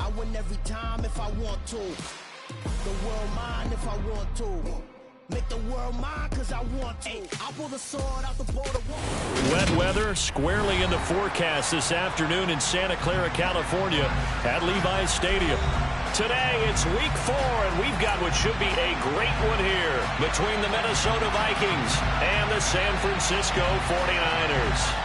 I win every time if I want to. The world mine if I want to. Make the world mine because I want to. I'll pull the sword out the bowl of Wet weather squarely in the forecast this afternoon in Santa Clara, California at Levi's Stadium. Today it's week 4, and we've got what should be a great one here between the Minnesota Vikings and the San Francisco 49ers.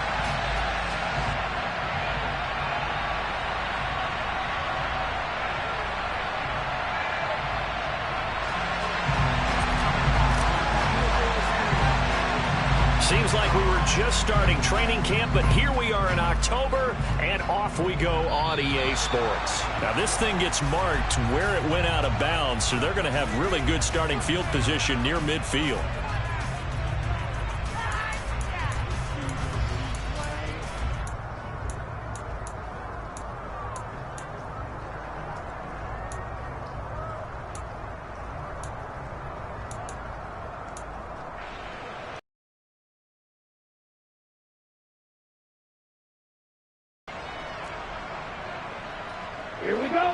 Seems like we were just starting training camp, but here we are in October, and off we go on EA Sports. Now, this thing gets marked where it went out of bounds, so they're going to have really good starting field position near midfield. Here we go.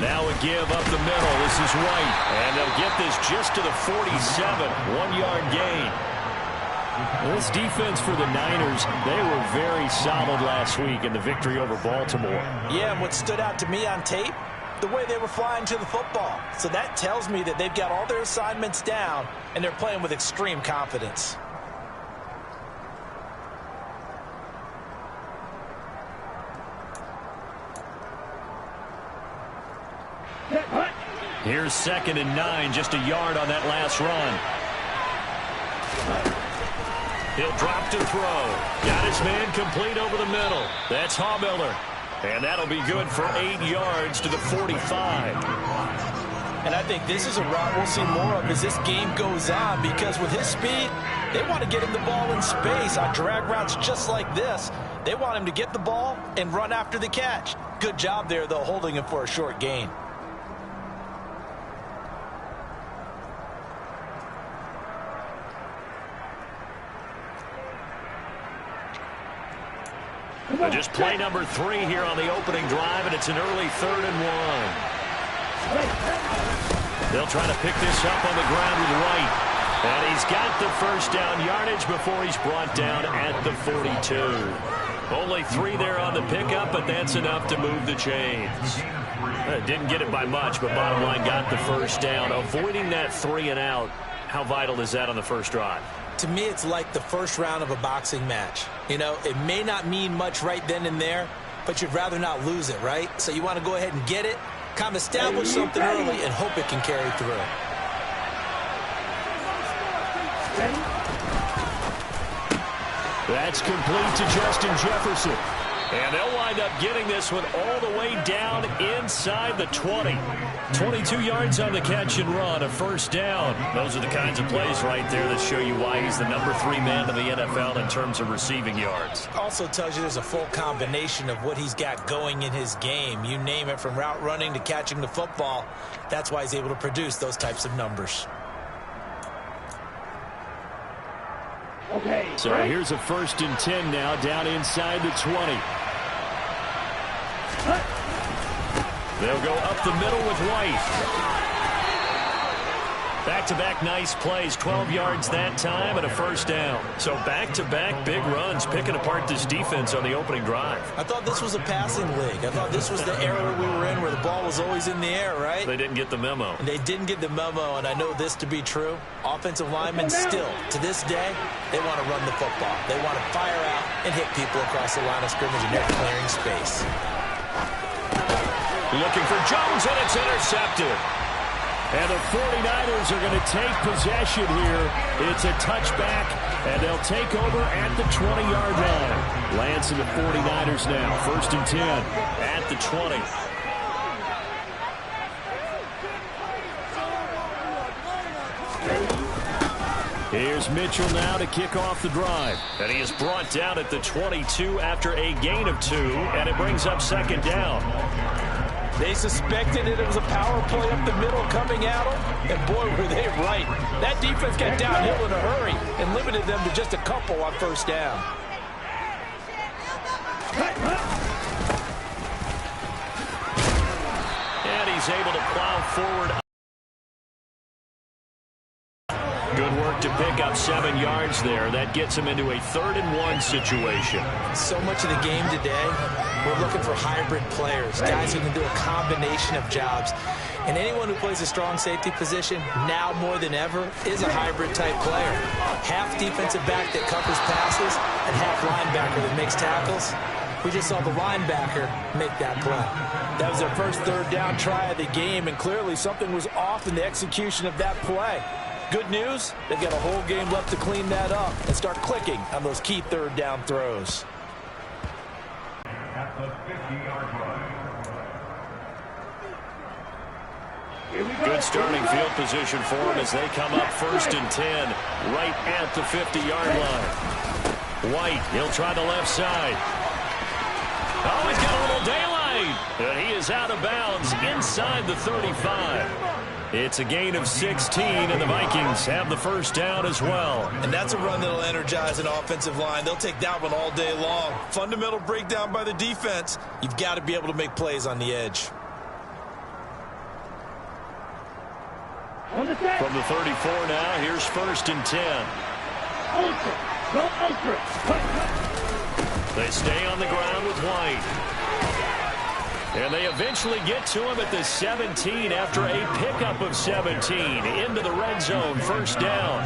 Now a give up the middle. This is White. And they'll get this just to the 47. 1-yard gain. This defense for the Niners, they were very solid last week in the victory over Baltimore. Yeah, and what stood out to me on tape, the way they were flying to the football. So that tells me that they've got all their assignments down, and they're playing with extreme confidence. Here's 2nd and 9, just a yard on that last run. He'll drop to throw. Got his man complete over the middle. That's Haumiller. And that'll be good for 8 yards to the 45. And I think this is a route we'll see more of as this game goes on, because with his speed, they want to get him the ball in space on drag routes just like this. They want him to get the ball and run after the catch. Good job there, though, holding him for a short gain. Just play number 3 here on the opening drive, and it's an early 3rd and 1. They'll try to pick this up on the ground with White. And he's got the first down yardage before he's brought down at the 42. Only 3 there on the pickup, but that's enough to move the chains. Didn't get it by much, but bottom line got the first down. Avoiding that 3 and out, how vital is that on the first drive? To me, it's like the first round of a boxing match. You know, it may not mean much right then and there, but you'd rather not lose it, right? So you want to go ahead and get it, kind of establish something early, and hope it can carry through. That's complete to Justin Jefferson. And they'll wind up getting this one all the way down inside the 20. 22 yards on the catch and run, a first down. Those are the kinds of plays right there that show you why he's the number 3 man in the NFL in terms of receiving yards. Also tells you there's a full combination of what he's got going in his game. You name it, from route running to catching the football. That's why he's able to produce those types of numbers. Okay. So here's a 1st and 10 now, down inside the 20. They'll go up the middle with White. Back-to-back nice plays, 12 yards that time and a first down. So back-to-back big runs, picking apart this defense on the opening drive. I thought this was a passing league. I thought this was the era we were in where the ball was always in the air, right? They didn't get the memo. And they didn't get the memo, and I know this to be true. Offensive linemen still, to this day, they want to run the football. They want to fire out and hit people across the line of scrimmage, and they're clearing space. Looking for Jones, and it's intercepted. And the 49ers are going to take possession here. It's a touchback, and they'll take over at the 20-yard line. Lance and the 49ers now, 1st and 10 at the 20. Here's Mitchell now to kick off the drive. And he is brought down at the 22 after a gain of 2, and it brings up 2nd down. They suspected it was a power play up the middle coming at them, and boy, were they right. That defense got downhill in a hurry and limited them to just a couple on first down. And he's able to plow forward. Good work to pick up 7 yards there. That gets him into a 3rd-and-1 situation. So much of the game today, we're looking for hybrid players, guys who can do a combination of jobs. And anyone who plays a strong safety position, now more than ever, is a hybrid-type player. Half defensive back that covers passes and half linebacker that makes tackles. We just saw the linebacker make that play. That was their first 3rd down try of the game, and clearly something was off in the execution of that play. Good news, they've got a whole game left to clean that up and start clicking on those key 3rd down throws. At the 50-yard line. Good starting field position for them as they come up 1st and 10, right at the 50-yard line. White, he'll try the left side. Oh, he's got a little daylight. And he is out of bounds inside the 35. It's a gain of 16, and the Vikings have the 1st down as well. And that's a run that'll energize an offensive line. They'll take that one all day long. Fundamental breakdown by the defense. You've got to be able to make plays on the edge. From the 34 now, here's 1st and 10. Ultra. Go ultra. They stay on the ground with White. And they eventually get to him at the 17 after a pickup of 17 into the red zone, 1st down.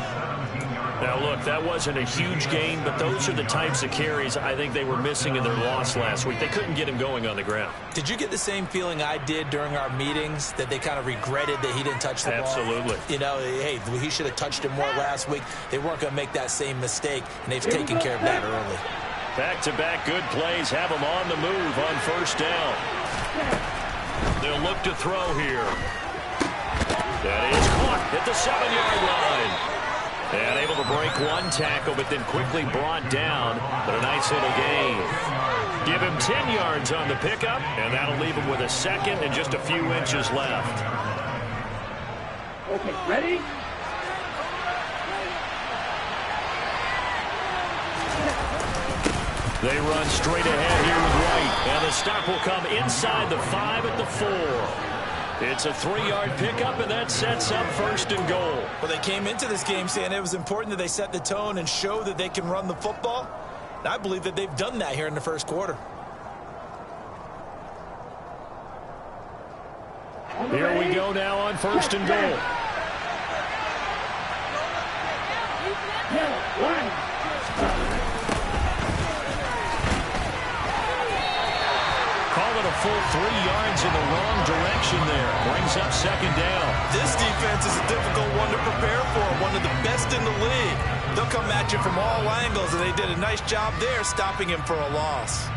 Now, look, that wasn't a huge gain, but those are the types of carries I think they were missing in their loss last week. They couldn't get him going on the ground. Did you get the same feeling I did during our meetings, that they kind of regretted that he didn't touch the ball? Absolutely. You know, hey, he should have touched it more last week. They weren't going to make that same mistake, and they've taken care of that early. Back-to-back good plays have them on the move on 1st down. They'll look to throw here. That is caught at the 7-yard line. And able to break one tackle, but then quickly brought down. But a nice little gain. Give him 10 yards on the pickup, and that'll leave him with a 2nd and just a few inches left. Okay, ready? They run straight ahead here with White. And the stop will come inside the 5 at the 4. It's a 3-yard pickup, and that sets up 1st and goal. Well, they came into this game saying it was important that they set the tone and show that they can run the football. And I believe that they've done that here in the 1st quarter. Here we go now on 1st and goal. Call it a full 3 yards in the wrong direction there. Brings up 2nd down. This defense is a difficult one to prepare for, one of the best in the league. They'll come at you from all angles, and they did a nice job there stopping him for a loss.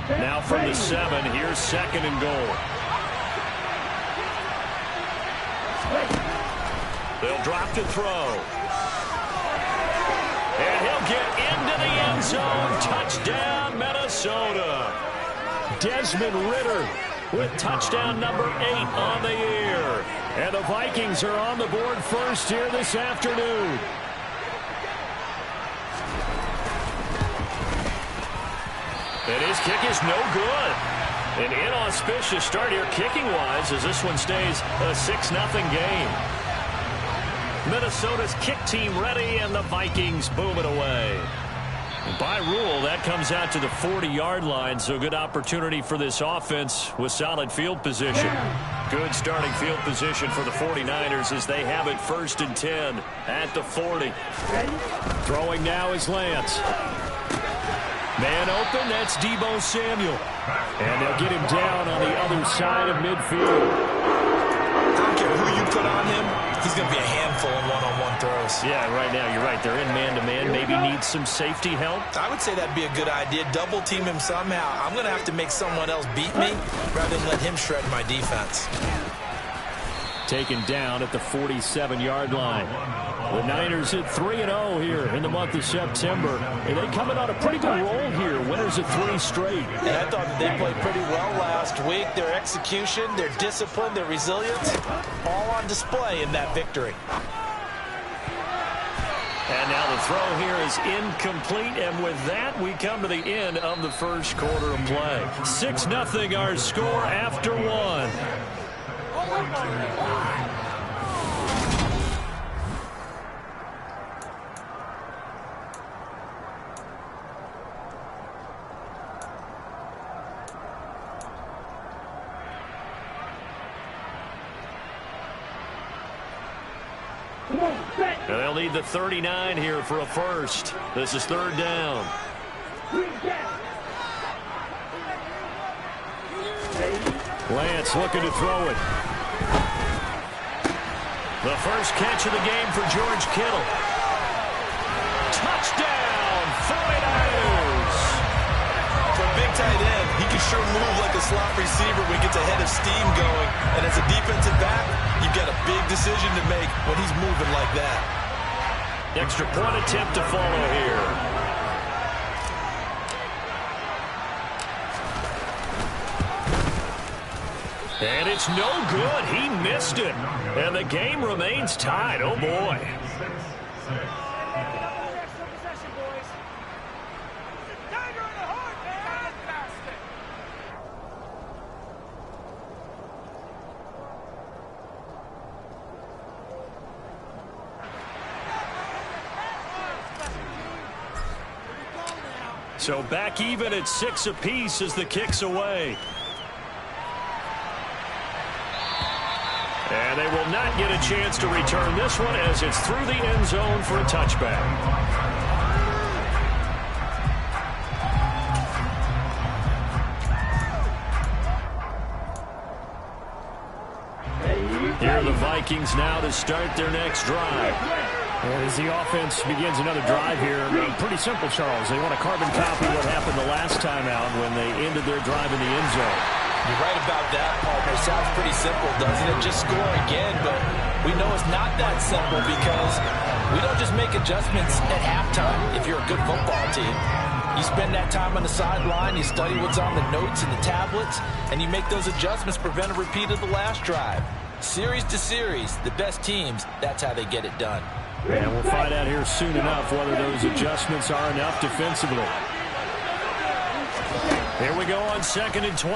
Now from the 7, here's 2nd and goal. They'll drop to throw. And he'll get into the end zone. Touchdown, Minnesota. Desmond Ridder with touchdown number 8 on the year. And the Vikings are on the board first here this afternoon. And his kick is no good. An inauspicious start here kicking-wise as this one stays a 6-0 game. Minnesota's kick team ready, and the Vikings boom it away. By rule, that comes out to the 40-yard line, so good opportunity for this offense with solid field position. Good starting field position for the 49ers as they have it 1st and 10 at the 40. Throwing now is Lance. Man open, that's Deebo Samuel. And they'll get him down on the other side of midfield. I don't care who you put on him, he's going to be a handful in one-on-one throws. Yeah, right now, you're right. They're in man-to-man. Maybe need some safety help. I would say that'd be a good idea. Double team him somehow. I'm going to have to make someone else beat me rather than let him shred my defense. taken down at the 47-yard line. The Niners at 3-0 here in the month of September. And they coming on a pretty good roll here. Winners of 3 straight. And I thought that they played pretty well last week. Their execution, their discipline, their resilience, all on display in that victory. And now the throw here is incomplete. And with that, we come to the end of the first quarter of play. 6-0 our score after 1. And they'll need the 39 here for a first. This is 3rd down. Lance looking to throw it. The first catch of the game for George Kittle. Touchdown, 49ers. For a big tight end, he can sure move like a slot receiver when he gets a head of steam going. And as a defensive back, you've got a big decision to make when he's moving like that. Extra point attempt to follow here. And it's no good. He missed it. And the game remains tied. Oh, boy. So back even at 6 apiece as the kick's away. And they will not get a chance to return this one as it's through the end zone for a touchback. Here are the Vikings now to start their next drive. And as the offense begins another drive here, pretty simple, Charles. They want to carbon copy what happened the last time out when they ended their drive in the end zone. You're right about that, partner. Sounds pretty simple, doesn't it? Just score again, but we know it's not that simple because we don't just make adjustments at halftime if you're a good football team. You spend that time on the sideline, you study what's on the notes and the tablets, and you make those adjustments, prevent a repeat of the last drive. Series to series, the best teams, that's how they get it done. And we'll find out here soon enough whether those adjustments are enough defensively. Here we go on 2nd and 12.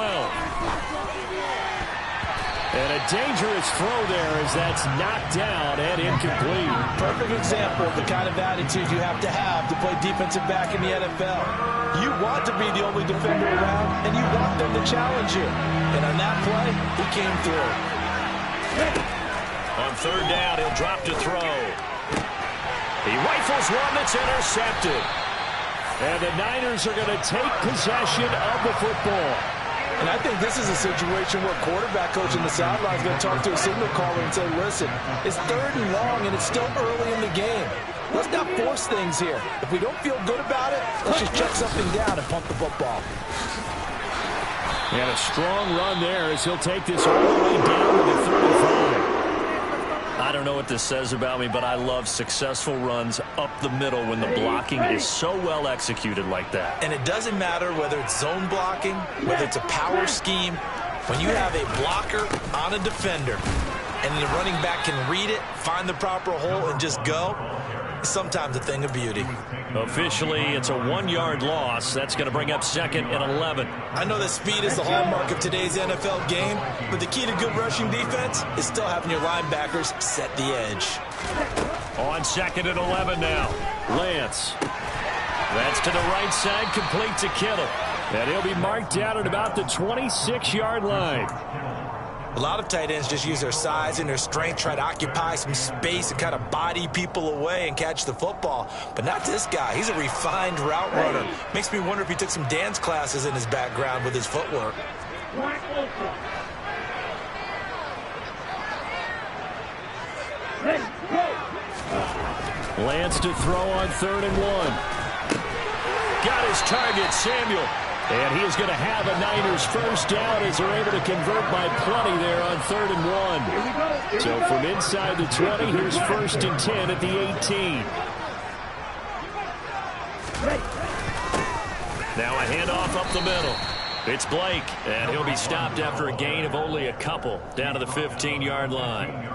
And a dangerous throw there as that's knocked down and incomplete. Perfect example of the kind of attitude you have to play defensive back in the NFL. You want to be the only defender around, and you want them to challenge you. And on that play, he came through. On 3rd down, he'll drop to throw. He rifles one that's intercepted. And the Niners are going to take possession of the football. And I think this is a situation where quarterback coach in the sideline is going to talk to a signal caller and say, listen, it's 3rd and long and it's still early in the game. Let's not force things here. If we don't feel good about it, let's just check something down and pump the football. And a strong run there as he'll take this all the way down to the 35. I don't know what this says about me, but I love successful runs up the middle when the blocking is so well executed like that. And it doesn't matter whether it's zone blocking, whether it's a power scheme. When you have a blocker on a defender and the running back can read it, find the proper hole, and just go, it's sometimes a thing of beauty. Officially, it's a 1-yard loss. That's going to bring up 2nd and 11. I know that speed is the hallmark of today's NFL game, but the key to good rushing defense is still having your linebackers set the edge. On 2nd and 11 now. Lance. That's to the right side, complete to Kittle. And he'll be marked down at about the 26-yard line. A lot of tight ends just use their size and their strength, try to occupy some space and kind of body people away and catch the football. But not this guy. He's a refined route runner. Makes me wonder if he took some dance classes in his background with his footwork. Lance to throw on 3rd and 1. Got his target, Samuel. And he is going to have a Niners first down as they're able to convert by plenty there on 3rd and 1. So from inside the 20, here's 1st and 10 at the 18. Now a handoff up the middle. It's Blake, and he'll be stopped after a gain of only a couple down to the 15-yard line.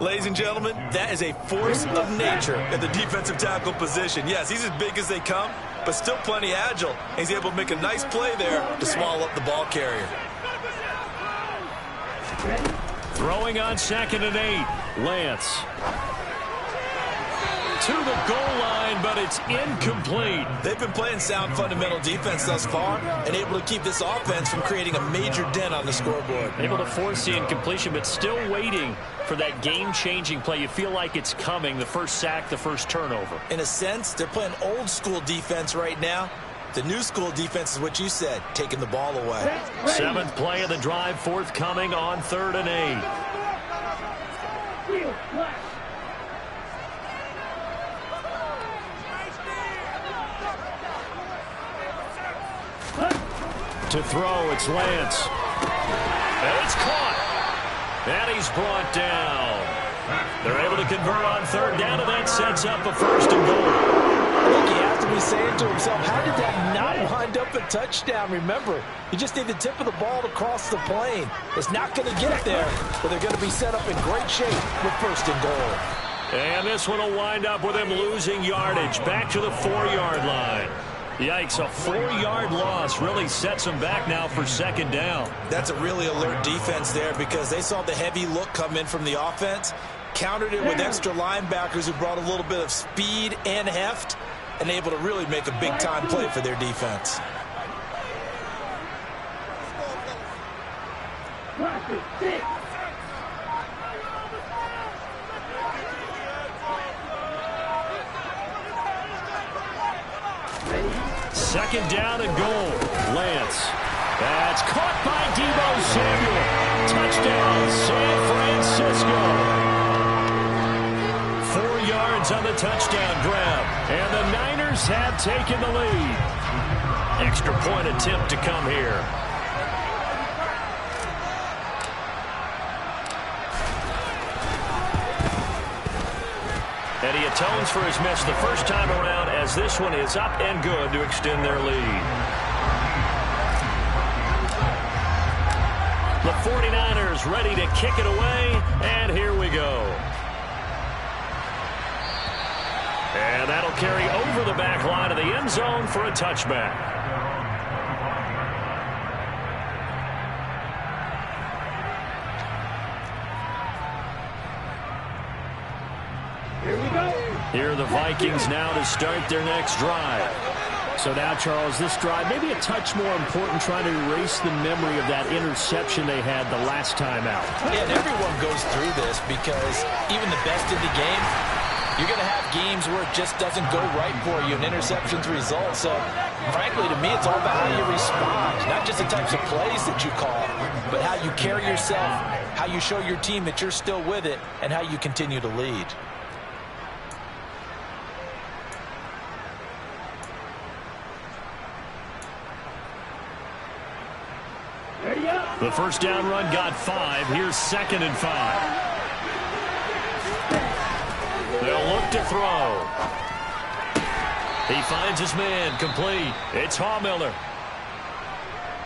Ladies and gentlemen, that is a force of nature at the defensive tackle position. Yes, he's as big as they come, but still plenty agile. He's able to make a nice play there to swallow up the ball carrier. Throwing on 2nd and 8, Lance. To the goal line, but it's incomplete. They've been playing sound fundamental defense thus far and able to keep this offense from creating a major dent on the scoreboard. Able to force the incompletion, but still waiting for that game-changing play. You feel like it's coming, the first sack, the first turnover. In a sense, they're playing old-school defense right now. The new school defense is what you said, taking the ball away. 7th play of the drive, forthcoming on 3rd and 8. To throw, it's Lance. And it's caught. And he's brought down. They're able to convert on 3rd down, and that sets up a 1st and goal. I think he has to be saying to himself, how did that not wind up a touchdown? Remember, you just need the tip of the ball to cross the plane. It's not going to get there, but they're going to be set up in great shape with 1st and goal. And this one will wind up with him losing yardage back to the 4-yard line. Yikes, a 4-yard loss really sets them back now for 2nd down. That's a really alert defense there because they saw the heavy look come in from the offense, countered it with extra linebackers who brought a little bit of speed and heft, and able to really make a big-time play for their defense. Second down and goal. Lance. That's caught by Deebo Samuel. Touchdown, San Francisco. 4 yards on the touchdown grab. And the Niners have taken the lead. Extra point attempt to come here. And he atones for his miss the first time around as this one is up and good to extend their lead. The 49ers ready to kick it away, and here we go. And that'll carry over the back line of the end zone for a touchback. Here are the Vikings now to start their next drive. So now, Charles, this drive maybe a touch more important, trying to erase the memory of that interception they had the last time out. Yeah, and everyone goes through this because even the best in the game, you're going to have games where it just doesn't go right for you and interceptions result. So, frankly, to me, it's all about how you respond, not just the types of plays that you call, but how you carry yourself, how you show your team that you're still with it, and how you continue to lead. The first down run got 5. Here's 2nd and 5. They'll look to throw. He finds his man complete. It's Hallmiller.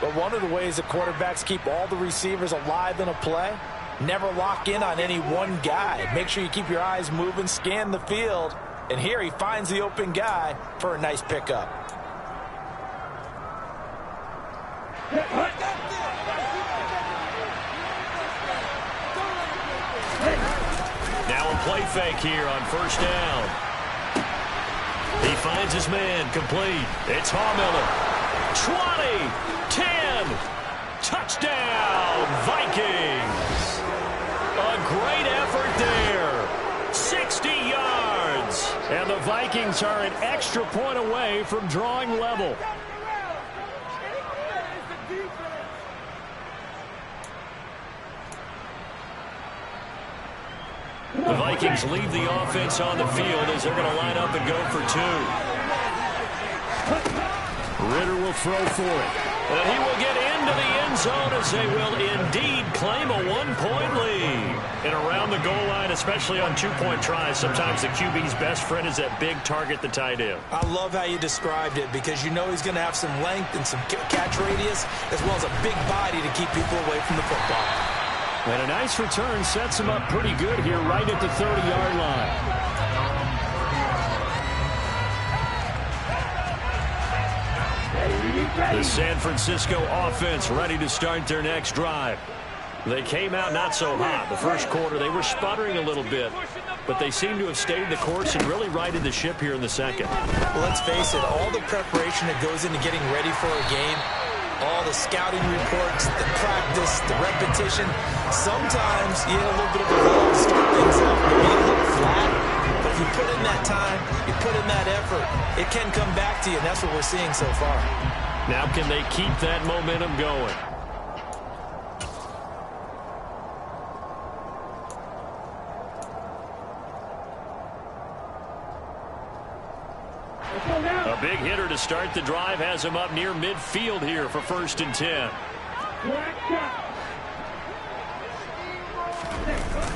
But one of the ways that quarterbacks keep all the receivers alive in a play, never lock in on any one guy. Make sure you keep your eyes moving, scan the field. And here he finds the open guy for a nice pickup. Now a play fake here on first down. He finds his man complete. It's Hallmiller. 20, 10, touchdown, Vikings. A great effort there. 60 yards. And the Vikings are an extra point away from drawing level. The Vikings leave the offense on the field as they're going to line up and go for 2. Ritter will throw for it. And he will get in into the end zone as they will indeed claim a one-point lead. And around the goal line, especially on two-point tries, sometimes the QB's best friend is that big target, the tight end. I love how you described it because you know he's going to have some length and some catch radius as well as a big body to keep people away from the football. And a nice return sets him up pretty good here right at the 30-yard line. The San Francisco offense ready to start their next drive. They came out not so hot. The first quarter, they were sputtering a little bit, but they seem to have stayed the course and really righted the ship here in the second. Well, let's face it, all the preparation that goes into getting ready for a game, all the scouting reports, the practice, the repetition, sometimes you get a little bit of a lull to start things up. Maybe you look flat, but if you put in that time, you put in that effort, it can come back to you, and that's what we're seeing so far. Now can they keep that momentum going? A big hitter to start the drive has him up near midfield here for 1st and 10.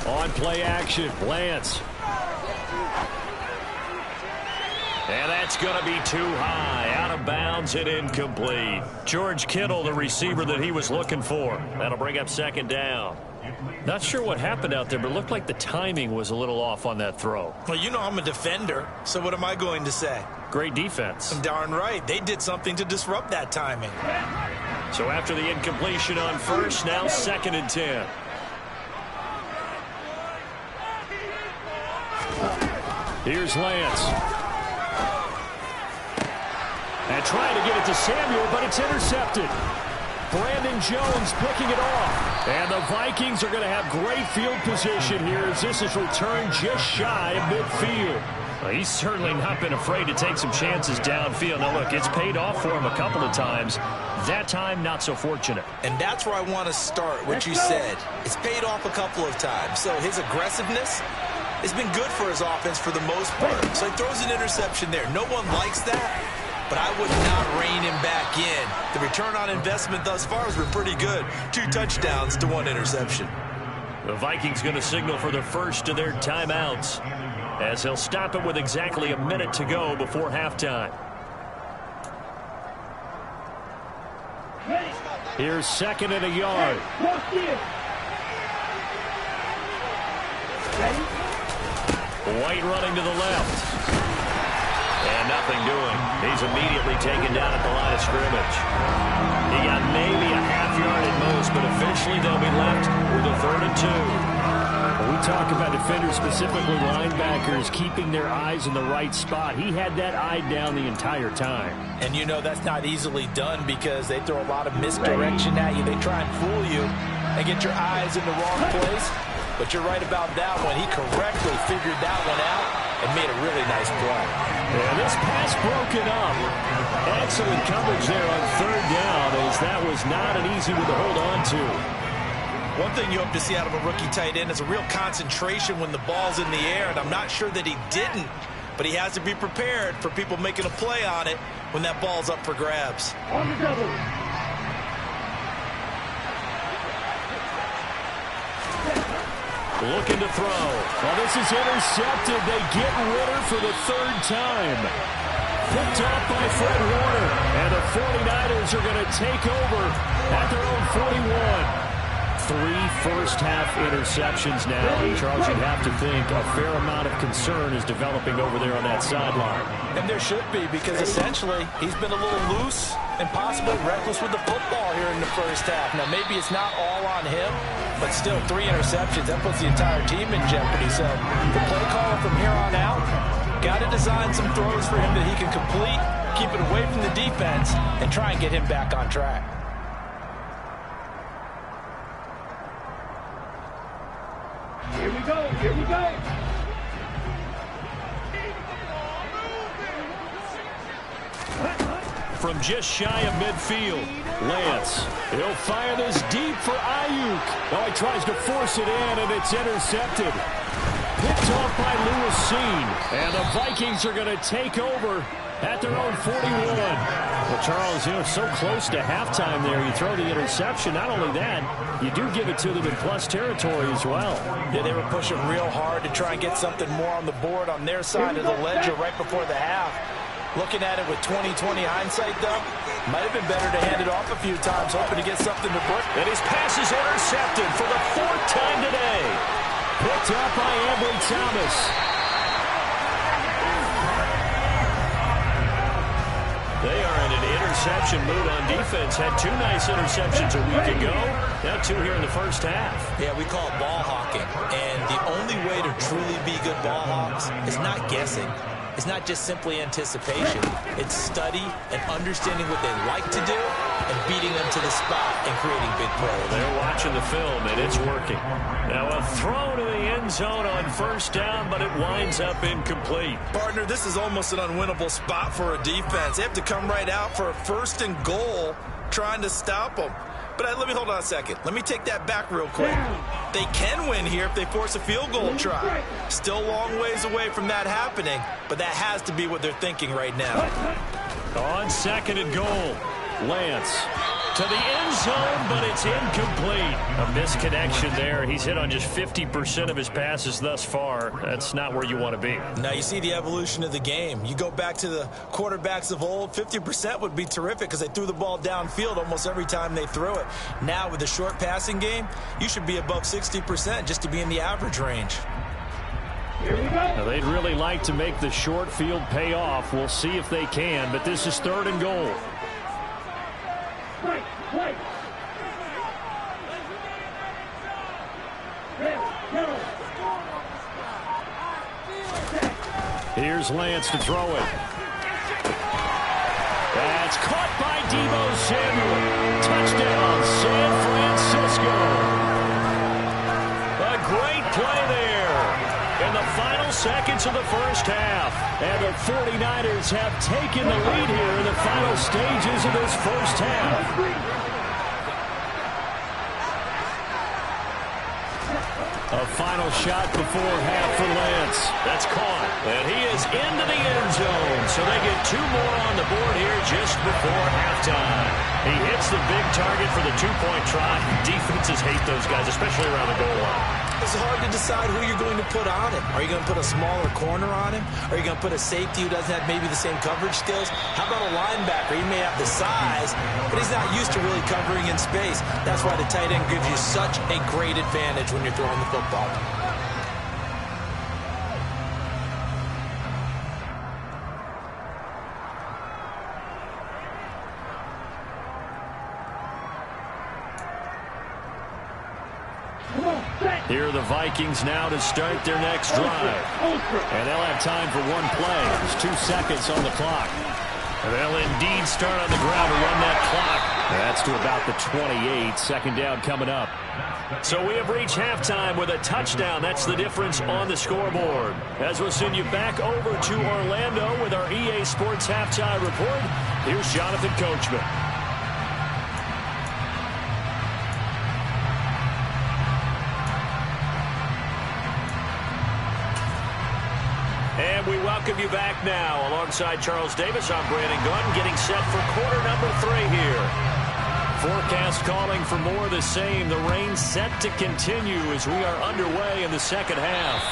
On play action, Lance. And that's going to be too high, out of bounds and incomplete. George Kittle, the receiver that he was looking for. That'll bring up 2nd down. Not sure what happened out there, but it looked like the timing was a little off on that throw. Well, you know I'm a defender, so what am I going to say? Great defense. I'm darn right. They did something to disrupt that timing. So after the incompletion on 1st, now 2nd and 10. Here's Lance. And trying to get it to Samuel, but it's intercepted. Brandon Jones picking it off. And the Vikings are going to have great field position here as this is returned just shy of midfield. Well, he's certainly not been afraid to take some chances downfield. Now, look, it's paid off for him a couple of times. That time, not so fortunate. And that's where I want to start, what you said. It's paid off a couple of times. So his aggressiveness has been good for his offense for the most part. So he throws an interception there. No one likes that. But I would not rein him back in. The return on investment thus far has been pretty good. 2 touchdowns to 1 interception. The Vikings going to signal for the first of their timeouts as he'll stop it with exactly a minute to go before halftime. Here's 2nd and a yard. White running to the left. And nothing doing. He's immediately taken down at the line of scrimmage. He got maybe a half yard at most, but officially they'll be left with a 3rd and 2. When we talk about defenders, specifically linebackers, keeping their eyes in the right spot. He had that eye down the entire time. And you know that's not easily done because they throw a lot of misdirection at you. They try and fool you and get your eyes in the wrong place. But you're right about that one. He correctly figured that one out and made a really nice play. And this pass broken up. Excellent coverage there on 3rd down as that was not an easy one to hold on to. One thing you hope to see out of a rookie tight end is a real concentration when the ball's in the air, and I'm not sure that he didn't, but he has to be prepared for people making a play on it when that ball's up for grabs. On the double. Looking to throw. Well, this is intercepted. They get Ritter for the 3rd time. Picked off by Fred Warner. And the 49ers are going to take over at their own 41. 3 first-half interceptions now. And Charles, you'd have to think a fair amount of concern is developing over there on that sideline. And there should be, because essentially he's been a little loose and possibly reckless with the football here in the first half. Now, maybe it's not all on him, but still 3 interceptions. That puts the entire team in jeopardy. So the play caller from here on out got to design some throws for him that he can complete, keep it away from the defense, and try and get him back on track. Here we go. Here we go. From just shy of midfield, Lance. He'll fire this deep for Ayuk. Oh, he tries to force it in, and it's intercepted. Picked off by Lewis Cine. And the Vikings are going to take over at their own 41. Well, Charles, so close to halftime there. You throw the interception. Not only that, you do give it to them in plus territory as well. Yeah, they were pushing real hard to try and get something more on the board on their side of the ledger right before the half. Looking at it with 20/20 hindsight, though, might have been better to hand it off a few times, hoping to get something to put. And his pass is intercepted for the 4th time today. Picked up by Ambry Thomas. They are in an interception mood on defense. Had 2 nice interceptions a week ago. Now 2 here in the first half. Yeah, we call it ball hawking. And the only way to truly be good ball hawks is not guessing. It's not just simply anticipation. It's study and understanding what they like to do and beating them to the spot and creating big plays. They're watching the film, and it's working. Now a throw to the end zone on first down, but it winds up incomplete. Partner, this is almost an unwinnable spot for a defense. They have to come right out for a 1st and goal trying to stop them. But let me hold on a second. Let me take that back real quick. They can win here if they force a field goal try. Still a long ways away from that happening, but that has to be what they're thinking right now. On 2nd and goal, Lance to the end zone, but it's incomplete. A misconnection there. He's hit on just 50% of his passes thus far. That's not where you want to be. Now you see the evolution of the game. You go back to the quarterbacks of old, 50% would be terrific because they threw the ball downfield almost every time they threw it. Now with the short passing game, you should be above 60% just to be in the average range. Here we go. Now, they'd really like to make the short field pay off. We'll see if they can, but this is 3rd and goal. Right, right. Here's Lance to throw it. That's caught by Deebo Samuel. Touchdown, San Francisco. A great play there in the final seconds of the first half. And the 49ers have taken the lead here in the final stages of this first half. A final shot before half for Lance. That's caught. And he is into the end zone. So they get 2 more on the board here just before halftime. He hits the big target for the 2-point try. Defenses hate those guys, especially around the goal line. It's hard to decide who you're going to put on him. Are you going to put a smaller corner on him? Are you going to put a safety who doesn't have maybe the same coverage skills? How about a linebacker? He may have the size, but he's not used to really covering in space. That's why the tight end gives you such a great advantage when you're throwing the football. Here are the Vikings now to start their next drive. And they'll have time for 1 play. There's 2 seconds on the clock. They'll indeed start on the ground to run that clock. That's to about the 28. 2nd down coming up. So we have reached halftime with a touchdown. That's the difference on the scoreboard. As we'll send you back over to Orlando with our EA Sports Halftime Report, here's Jonathan Coachman. And we welcome you back now. Alongside Charles Davis, I'm Brandon Gunn, getting set for quarter number 3 here. Forecast calling for more of the same. The rain set to continue as we are underway in the second half.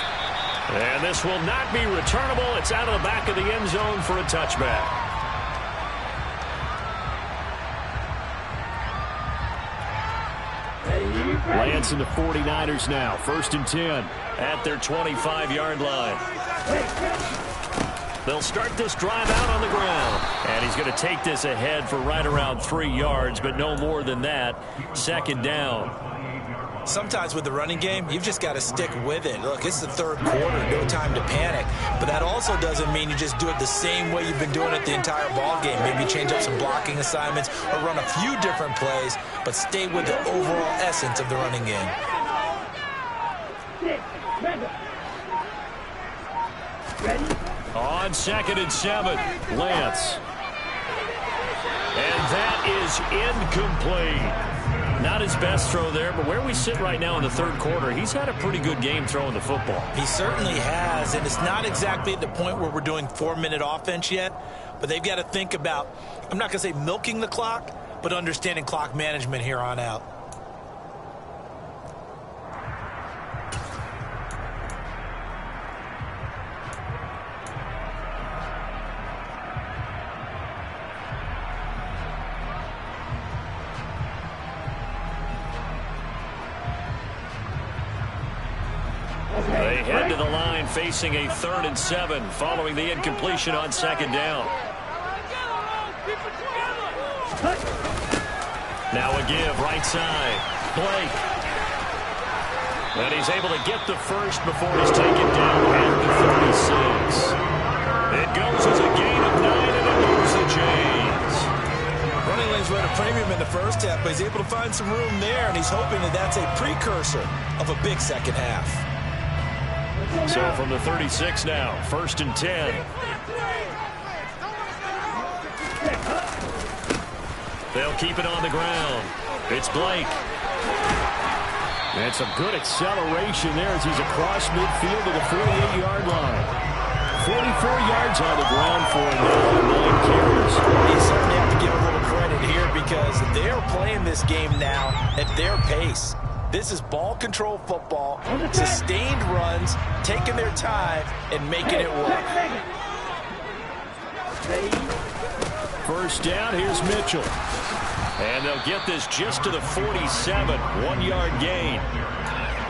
And this will not be returnable. It's out of the back of the end zone for a touchback. Lance and the 49ers now. 1st and 10 at their 25-yard line. They'll start this drive out on the ground. And he's going to take this ahead for right around 3 yards, but no more than that. 2nd down. Sometimes with the running game, you've just got to stick with it. Look, it's the 3rd quarter, no time to panic. But that also doesn't mean you just do it the same way you've been doing it the entire ball game. Maybe change up some blocking assignments or run a few different plays, but stay with the overall essence of the running game. On 2nd and 7, Lance. And that is incomplete. Not his best throw there, but where we sit right now in the third quarter, he's had a pretty good game throwing the football. He certainly has, and it's not exactly at the point where we're doing 4-minute offense yet, but they've got to think about, I'm not going to say milking the clock, but understanding clock management here on out. They head to the line facing a 3rd and 7 following the incompletion on 2nd down. Now a give right side. Blake. And he's able to get the first before he's taken down at the 36. It goes as a gain of 9 and it moves the chains. Running lanes were at a premium in the first half, but he's able to find some room there, and he's hoping that that's a precursor of a big second half. So from the 36 now, 1st and 10. They'll keep it on the ground. It's Blake. And some good acceleration there as he's across midfield to the 48-yard line. 44 yards on the ground for him now, 9 carries. You certainly have to give a little credit here because they're playing this game now at their pace. This is ball control football, sustained runs, taking their time, and making it work. First down, here's Mitchell. And they'll get this just to the 47, 1-yard gain.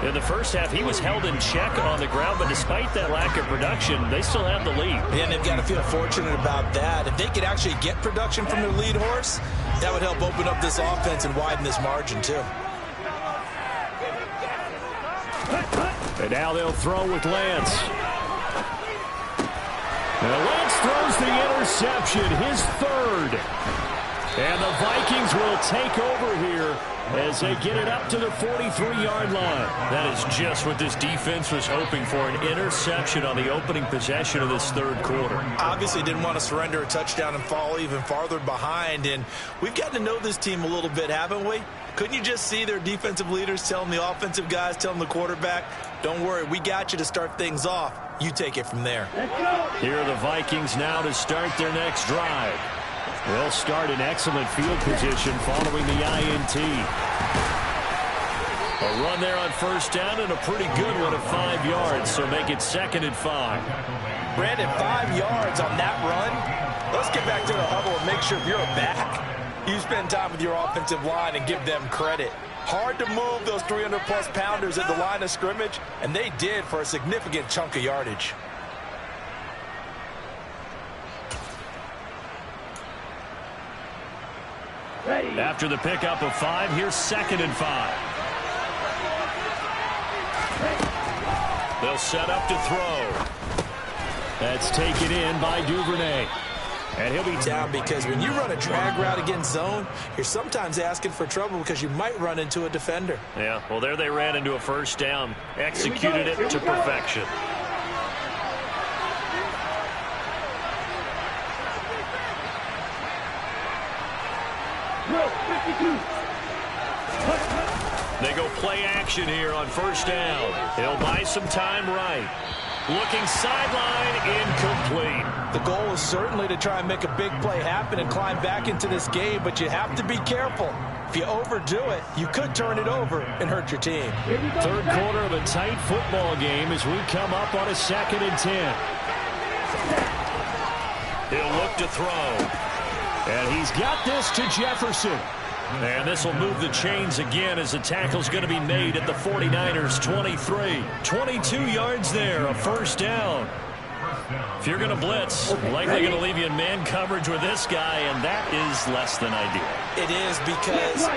In the first half, he was held in check on the ground, but despite that lack of production, they still have the lead. And they've got to feel fortunate about that. If they could actually get production from their lead horse, that would help open up this offense and widen this margin, too. And now they'll throw with Lance. And Lance throws the interception, his 3rd. And the Vikings will take over here as they get it up to the 43-yard line. That is just what this defense was hoping for, an interception on the opening possession of this 3rd quarter. Obviously didn't want to surrender a touchdown and fall even farther behind. And we've gotten to know this team a little bit, haven't we? Couldn't you just see their defensive leaders telling the offensive guys, telling the quarterback, don't worry, we got you to start things off. You take it from there. Here are the Vikings now to start their next drive. They'll start in excellent field position following the INT. A run there on 1st down and a pretty good one of 5 yards, so make it 2nd and 5. Brandon, 5 yards on that run. Let's get back to the huddle and make sure if you're a back, you spend time with your offensive line and give them credit. Hard to move those 300-plus pounders at the line of scrimmage, and they did for a significant chunk of yardage. After the pickup of 5, here's 2nd and 5. They'll set up to throw. That's taken in by Duvernay. And he'll be down because when you run a drag route against zone, you're sometimes asking for trouble because you might run into a defender. Yeah, well, there they ran into a 1st down. Executed it to perfection. They go play action here on 1st down. He'll buy some time right. Looking sideline, incomplete. The goal is certainly to try and make a big play happen and climb back into this game, but you have to be careful. If you overdo it, you could turn it over and hurt your team. 3rd quarter of a tight football game as we come up on a 2nd and 10. He'll look to throw. And he's got this to Jefferson. And this will move the chains again as the tackle's going to be made at the 49ers 23. 22 yards there, a 1st down. If you're going to blitz, likely going to leave you in man coverage with this guy, and that is less than ideal. It is because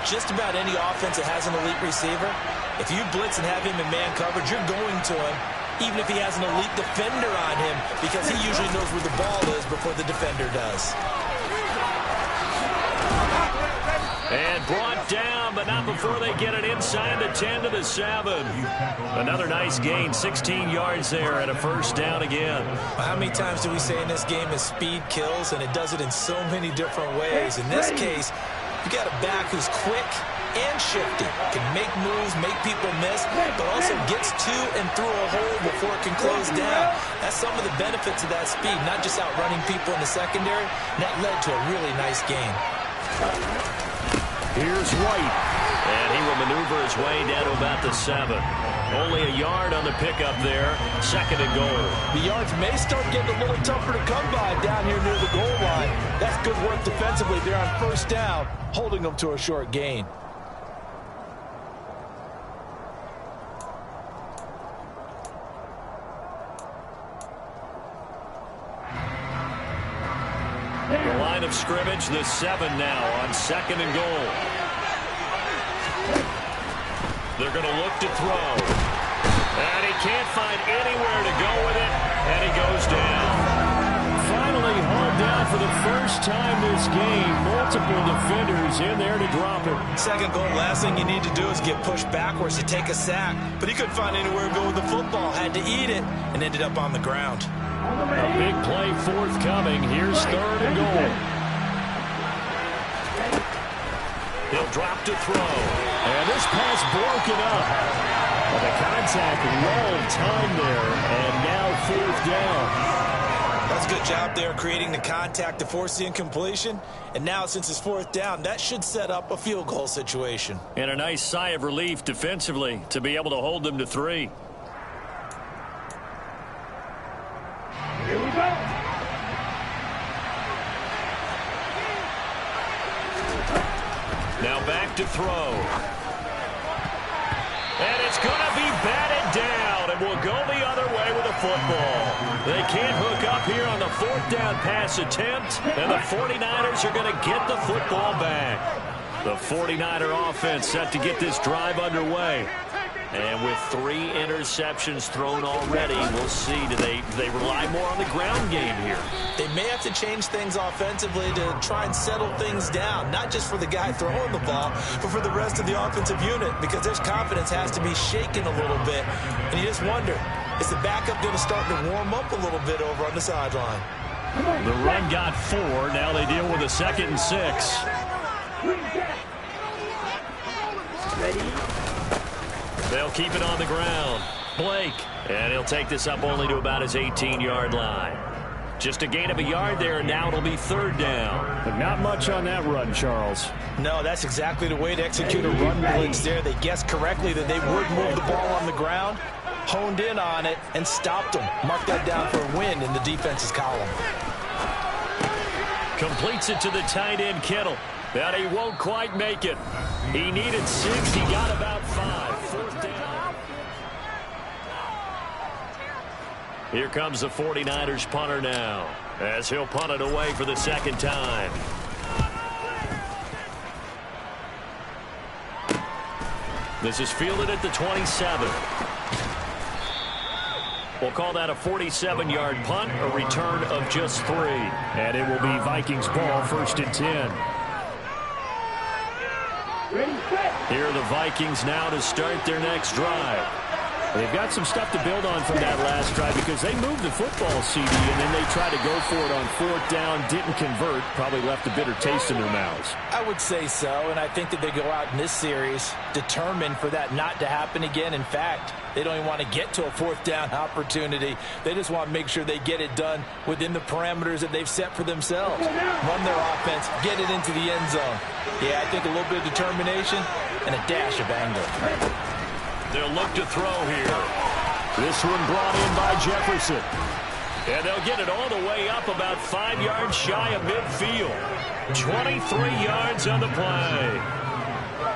just about any offense that has an elite receiver, if you blitz and have him in man coverage, you're going to him, even if he has an elite defender on him, because he usually knows where the ball is before the defender does. And brought down, but not before they get it inside the 10 to the 7. Another nice gain, 16 yards there and a 1st down again. How many times do we say in this game is speed kills, and it does it in so many different ways. In this case, you got a back who's quick, and shifty. Can make moves, make people miss, but also gets to and through a hole before it can close down. That's some of the benefits of that speed, not just outrunning people in the secondary. And that led to a really nice game. Here's White, and he will maneuver his way down to about the 7. Only a yard on the pickup there. 2nd and goal. The yards may start getting a little tougher to come by down here near the goal line. That's good work defensively there on 1st down, holding them to a short gain. The line of scrimmage, the 7 now on 2nd and goal. They're going to look to throw. And he can't find anywhere to go with it, and he goes down. Finally hauled down for the first time this game. Multiple defenders in there to drop it. 2nd goal, last thing you need to do is get pushed backwards to take a sack. But he couldn't find anywhere to go with the football. Had to eat it and ended up on the ground. A big play forthcoming. Here's 3rd and goal. He'll drop to throw. And this pass broken up. Well, the contact well timed there, and now 4th down. That's a good job there creating the contact to force the incompletion. And now since it's 4th down, that should set up a field goal situation. And a nice sigh of relief defensively to be able to hold them to 3. Here we go. Now back to throw. And it's going to be batted down, and will go the other way with the football. They can't hook up here on the 4th down pass attempt, and the 49ers are going to get the football back. The 49er offense set to get this drive underway. And with 3 interceptions thrown already, we'll see. Do they rely more on the ground game here? They may have to change things offensively to try and settle things down, not just for the guy throwing the ball, but for the rest of the offensive unit, because their confidence has to be shaken a little bit. And you just wonder, is the backup going to start to warm up a little bit over on the sideline? The run got 4. Now they deal with a 2nd and 6. Ready? They'll keep it on the ground. Blake. And he'll take this up only to about his 18-yard line. Just a gain of a yard there, and now it'll be 3rd down. But not much on that run, Charles. No, that's exactly the way to execute a run blitz there. They guessed correctly that they would move the ball on the ground, honed in on it, and stopped them. Mark that down for a win in the defense's column. Completes it to the tight end, Kittle. But he won't quite make it. He needed 6. He got about 5. 4th down. Here comes the 49ers punter now, as he'll punt it away for the 2nd time. This is fielded at the 27. We'll call that a 47-yard punt, a return of just 3. And it will be Vikings ball, 1st and 10. Here are the Vikings now to start their next drive. They've got some stuff to build on from that last drive because they moved the football, CD, and then they tried to go for it on 4th down, didn't convert, probably left a bitter taste in their mouths. I would say so, and I think that they go out in this series determined for that not to happen again. In fact, they don't even want to get to a 4th down opportunity. They just want to make sure they get it done within the parameters that they've set for themselves. Run their offense, get it into the end zone. Yeah, I think a little bit of determination and a dash of anger. They'll look to throw here. This one brought in by Jefferson. And they'll get it all the way up about 5 yards shy of midfield. 23 yards on the play.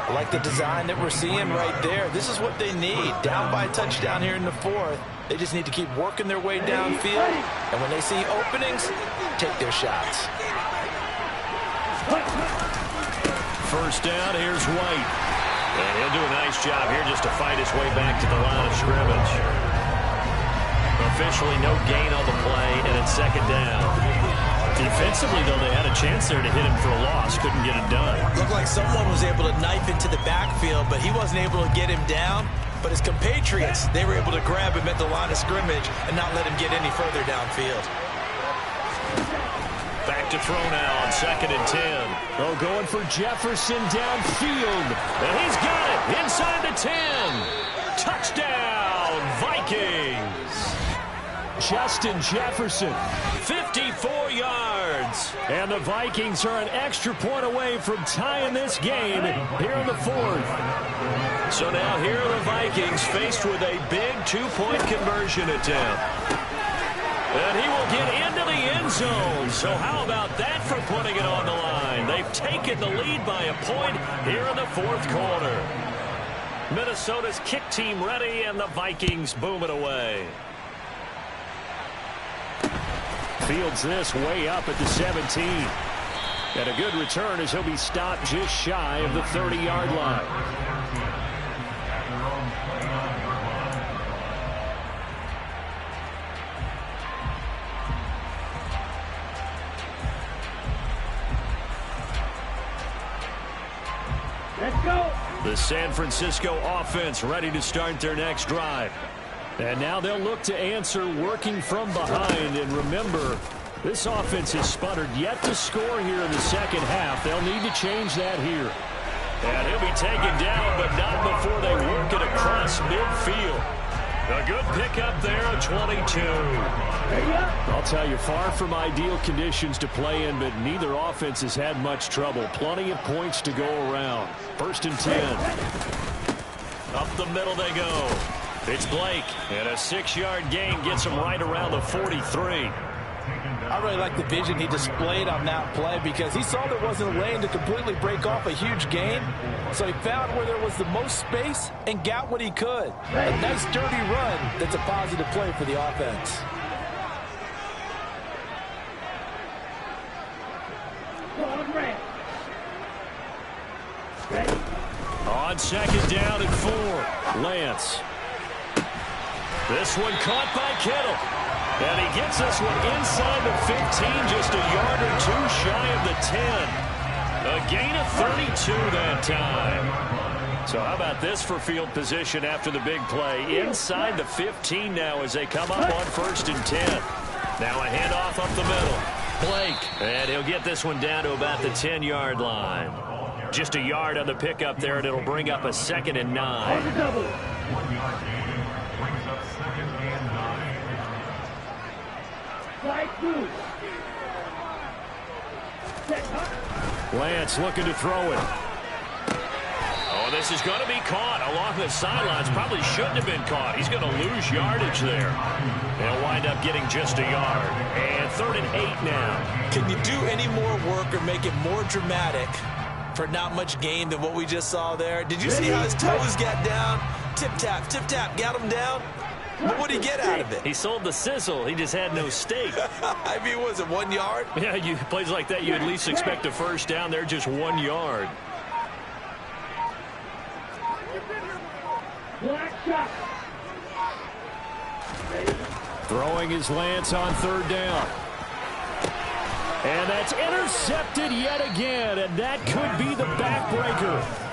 I like the design that we're seeing right there. This is what they need. Down by a touchdown here in the 4th. They just need to keep working their way downfield. And when they see openings, take their shots. 1st down, here's White. And he'll do a nice job here just to fight his way back to the line of scrimmage. Officially no gain on the play, and it's 2nd down. Defensively, though, they had a chance there to hit him for a loss. Couldn't get it done. Looked like someone was able to knife into the backfield, but he wasn't able to get him down. But his compatriots, they were able to grab him at the line of scrimmage and not let him get any further downfield. Back to throw now on 2nd and 10. Oh, going for Jefferson downfield. And he's got it inside the 10. Touchdown, Vikings. Justin Jefferson. 54 yards. And the Vikings are an extra point away from tying this game here in the 4th. So now here are the Vikings faced with a big 2-point conversion attempt. And he will get into the end zone. So how about that for putting it on the line? They've taken the lead by a point here in the 4th quarter. Minnesota's kick team ready, and the Vikings boom it away. Fields this way up at the 17. And a good return as he'll be stopped just shy of the 30-yard line. Let's go. The San Francisco offense ready to start their next drive. And now they'll look to answer working from behind. And remember, this offense has sputtered yet to score here in the second half. They'll need to change that here. And he'll be taken down, but not before they work it across midfield. A good pickup there at 22. I'll tell you, far from ideal conditions to play in, but neither offense has had much trouble. Plenty of points to go around. 1st and 10. Up the middle they go. It's Blake, and a 6-yard gain gets him right around the 43. I really like the vision he displayed on that play because he saw there wasn't a lane to completely break off a huge gain. So he found where there was the most space and got what he could. A nice dirty run that's a positive play for the offense. On 2nd down and 4, Lance. This one caught by Kittle. And he gets this one inside the 15, just a yard or 2 shy of the 10. A gain of 32 that time. So how about this for field position after the big play? Inside the 15 now as they come up on 1st and 10. Now a handoff up the middle. Blake. And he'll get this one down to about the 10-yard line. Just a yard on the pickup there, and it'll bring up a 2nd and 9. Lance looking to throw it. Oh, this is going to be caught along the sidelines. Probably shouldn't have been caught. He's going to lose yardage there. They'll wind up getting just a yard. And 3rd and 8 now. Can you do any more work or make it more dramatic for not much gain than what we just saw there? Did you see how his toes got down? Tip-tap, got him down. But what did he get out of it? He sold the sizzle. He just had no steak. I mean, was it 1 yard? Yeah, plays like that, you at least expect a first down. They're just 1 yard. Throwing his Lance on 3rd down. And that's intercepted yet again, and that could be the backbreaker.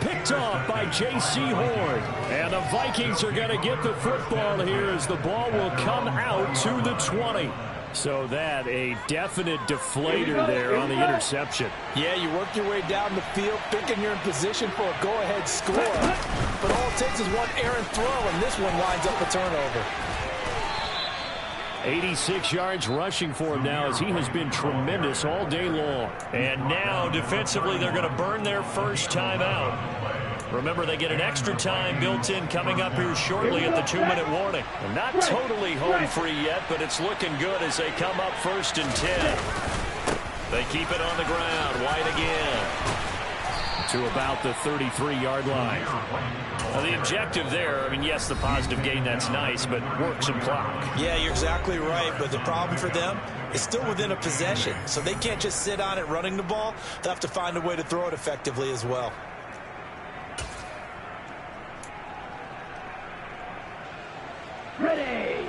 Picked off by J.C. Horn. And the Vikings are going to get the football here as the ball will come out to the 20. So that a definite deflator there on the interception. Yeah, you work your way down the field, thinking you're in position for a go-ahead score. But all it takes is one errant throw, and this one winds up a turnover. 86 yards rushing for him now as he has been tremendous all day long. And now defensively they're going to burn their first time out. Remember, they get an extra time built in coming up here shortly at the 2-minute warning. And not totally home free yet, but it's looking good as they come up 1st and 10. They keep it on the ground. White again. To about the 33-yard line. Now, the objective there, I mean, yes, the positive gain, that's nice, but work some clock. Yeah, you're exactly right, but the problem for them is still within a possession, so they can't just sit on it running the ball. They'll have to find a way to throw it effectively as well. Ready.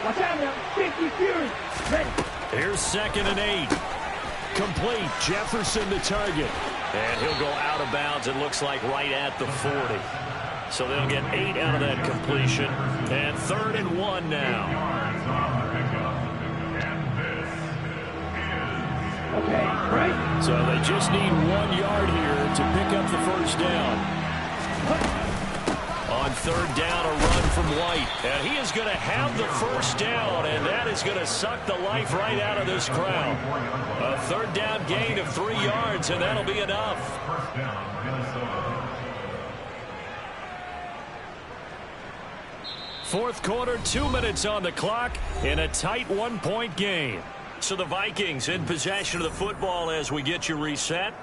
Watch out now. 50 Fury. Ready. Here's 2nd and 8. Complete. Jefferson the target. And he'll go out of bounds, it looks like, right at the 40. So they'll get 8 out of that completion. And 3rd and 1 now. Okay, right. So they just need 1 yard here to pick up the first down. On 3rd down, a run from White. And he is going to have the first down, and that is going to suck the life right out of this crowd. A 3rd down gain of 3 yards, and that'll be enough. Fourth quarter, 2 minutes on the clock in a tight 1-point game. So the Vikings in possession of the football as we get you reset.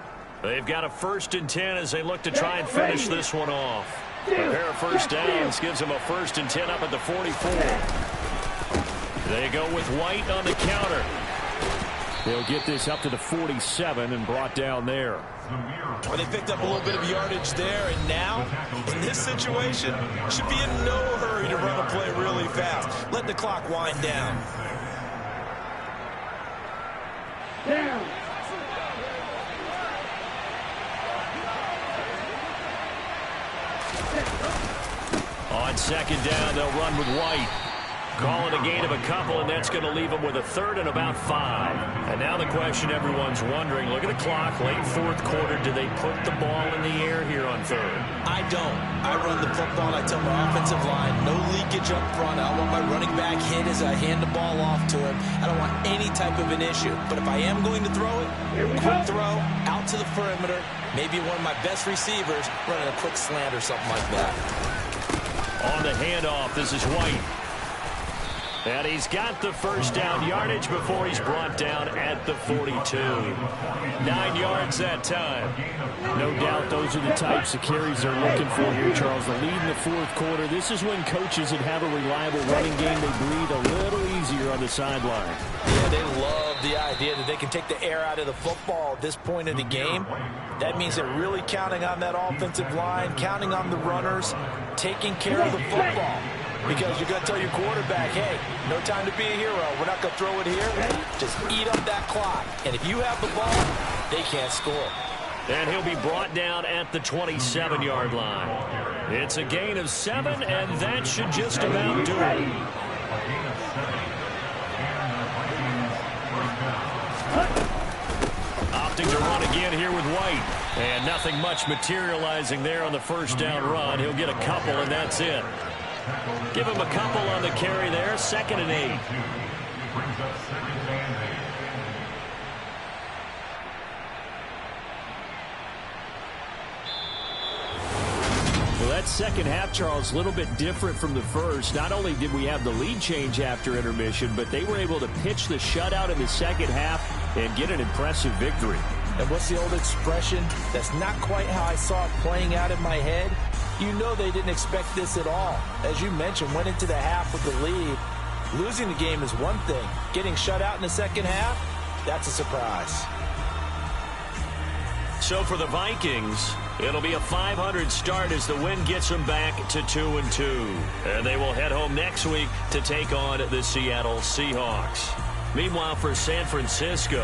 They've got a 1st and 10 as they look to try and finish this one off. A pair of first downs gives them a 1st and 10 up at the 44. They go with White on the counter. They'll get this up to the 47 and brought down there. Well, they picked up a little bit of yardage there, and now, in this situation, should be in no hurry to run a play really fast. Let the clock wind down. Down. On 2nd down, they'll run with White. Call it a gain of a couple, and that's going to leave them with a 3rd and about 5. And now the question everyone's wondering, look at the clock, late 4th quarter, do they put the ball in the air here on 3rd? I don't. I run the football, and I tell my offensive line, no leakage up front. I don't want my running back hit as I hand the ball off to him. I don't want any type of an issue. But if I am going to throw it, quick throw, out to the perimeter, maybe one of my best receivers running a quick slant or something like that. On the handoff, this is White. And he's got the first down yardage before he's brought down at the 42. 9 yards that time. No doubt those are the types of carries they're looking for here, Charles. The lead in the 4th quarter. This is when coaches that have a reliable running game, they breathe a little easier on the sideline. Yeah, they love the idea that they can take the air out of the football at this point in the game. That means they're really counting on that offensive line, counting on the runners, taking care of the football. Because you're going to tell your quarterback, hey, no time to be a hero. We're not going to throw it here. Just eat up that clock. And if you have the ball, they can't score. And he'll be brought down at the 27-yard line. It's a gain of 7, and that should just about do it. Opting to run again here with White. And nothing much materializing there on the first down run. He'll get a couple, and that's it. Give him a couple on the carry there. 2nd and 8. Well, that second half, Charles, a little bit different from the first. Not only did we have the lead change after intermission, but they were able to pitch the shutout in the second half and get an impressive victory. And what's the old expression? That's not quite how I saw it playing out in my head. You know they didn't expect this at all. As you mentioned, went into the half with the lead. Losing the game is one thing. Getting shut out in the second half, that's a surprise. So for the Vikings, it'll be a 500 start as the win gets them back to 2-2. And they will head home next week to take on the Seattle Seahawks. Meanwhile, for San Francisco,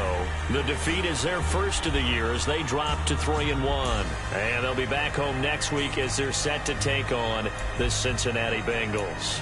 the defeat is their first of the year as they drop to 3-1. And they'll be back home next week as they're set to take on the Cincinnati Bengals.